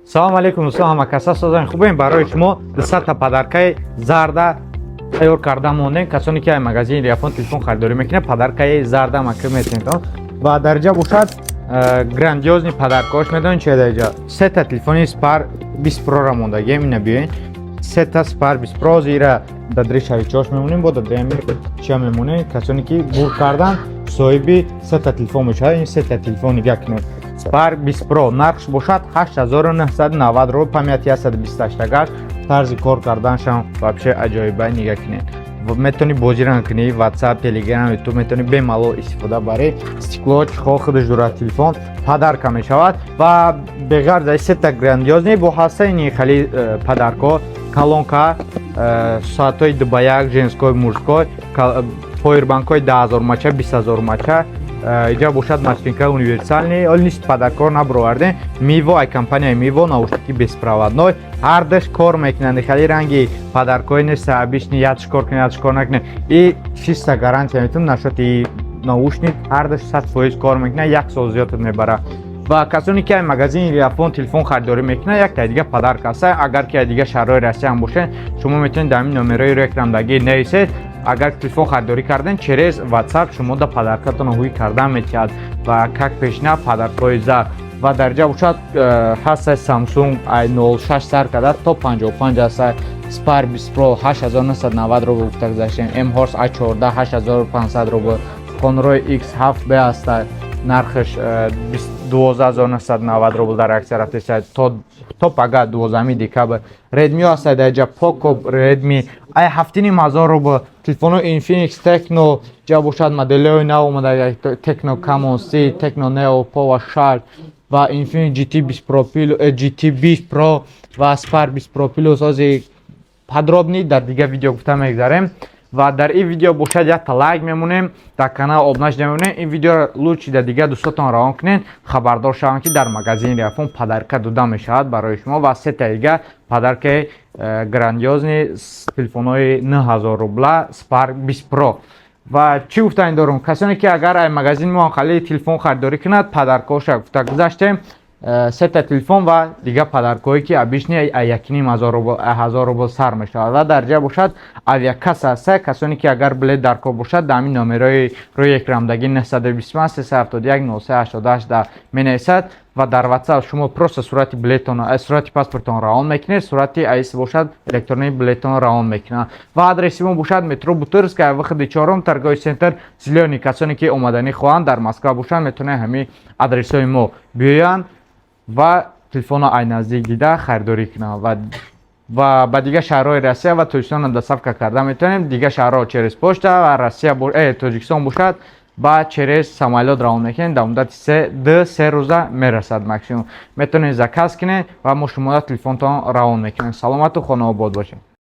салом алейкум дӯстон, ҳама каса созани хубем. Барои шумо 200 та подаркаи зарда тайёр карда монем. Касоне ки магазини Япон телефон харидорӣ мекунад, подаркаи зарда макр метавонед. Ва дар ҷа бошад грандиозни подаркош медонед чӣ дар ҷа. 3 та телефони Spar 20 Pro ра мондагием, ина биёед. 3 та Spar 20 Pro зира дадри шавичош мемонем, бо дадри чия мемонем. Касоне ки бур кардан соҳиби 3 та телефон мешавад. Ин 3 та телефони якне Spar 20 Pro нархш бошад 8990 рубл, памяти 128 гб. Тарзи кор карданшам вообще аҷоиба, нигаҳ кунед. Метавонӣ бозӣ кунӣ, WhatsApp, Telegram, YouTube метавонӣ бемалол истифода барӣ. Стекло, чихол худаш дурад телефон подарка мешавад ва беғарз аз 3 та грандиозни бо ҳастаи нихали подарко, колонка, соатҳои дубаяк, женской, мужской, повербанкҳои 10000 мача, 20000 мача. Иҷа бошад машинка универсальни, оли нист подаркор набровардем. Миво, ай компанияи Миво, наушники беспроводной. Ҳардаш кор мекунанд, хали ранги подаркои нест, обични ядш кор кунад, ядш кор накунад. И 6 та гарантия метавонам нашоти наушник, ҳардаш 100% кор мекунад, 1 сол зиёдат мебарад. Ва касоне ки магазини Япон телефон харидорӣ мекунад, як та дига подарка аст. Агар ки дига шаҳрҳои Россия ҳам бошед, шумо метавонед дар ҳамин номерои рекламдагӣ нависед. Агар телефон харидорӣ карден, через WhatsApp шумо да подаркатон ҳуи кардан метиҳад ва как пешна подаркои зар. Ва дар ҷа бошад ҳастаи Samsung A06 сар карда то 55 аст. Spar 20 Pro 8990 рубл гуфта гузаштем. M-Horse A14 8500 рубл. Conroy X7B аст. нархш 12990 рубл дар аксия рафташа то пага 12 декабр. Redmi аст дар ҷа Poco Redmi ай 7500 рубл. Телефони Infinix Tecno ҷа бошад моделҳои нав омада, Tecno Camon C, Tecno Neo Power Shark ва Infinix GT 20 Pro ва Spar 20 Pro Plus ози подробни дар дига видео гуфта мегзарем. ва дар ин видео бошад як та лайк мемонем, дар канал обунаш намемонем. Ин видео лучши дар дига дӯстотон равон кунед, хабардор шаванд ки дар магазини Япон подарка дода мешавад барои шумо ва 3 та дига подаркаи грандиозни телефонои 9000 рубла Spar 20 Pro. ва чӣ гуфтани дорум, касоне ки агар ай магазини мо хали телефон харидорӣ кунад, подаркоша гуфта гузаштем 3 та телефон ва дига подаркое ки обични 1500 рубл сар мешавад. ва дар ҷа бошад авиакасса аст. Касоне ки агар билет дар кор бошад, дар ҳамин номерои рӯи экрамдагӣ 920 371 0388 да менависад ва дар WhatsApp шумо просто сурати билетон, сурати паспортон равон мекунед, сурати айс бошад электронии билетон равон мекунад. ва адреси мо бошад метро Бутырская, выходи 4 торговый центр Зелёный. касоне ки омаданӣ хоҳанд дар Москва бошанд, метавонанд ҳамин адресои мо биёянд ва телефоно ай наздик дида харидорӣ кунам ва ба дига шаҳрҳои Россия ва Тоҷикистон доставка карда метавонем. дига шаҳрҳо через почта ва Россия Тоҷикистон бошад ба через самолет равон мекунем. дар муддати 3 рӯза мерасад максимум. метавонед заказ кунед ва мо шумо телефонтон равон мекунем. саломату хонавобод бошед.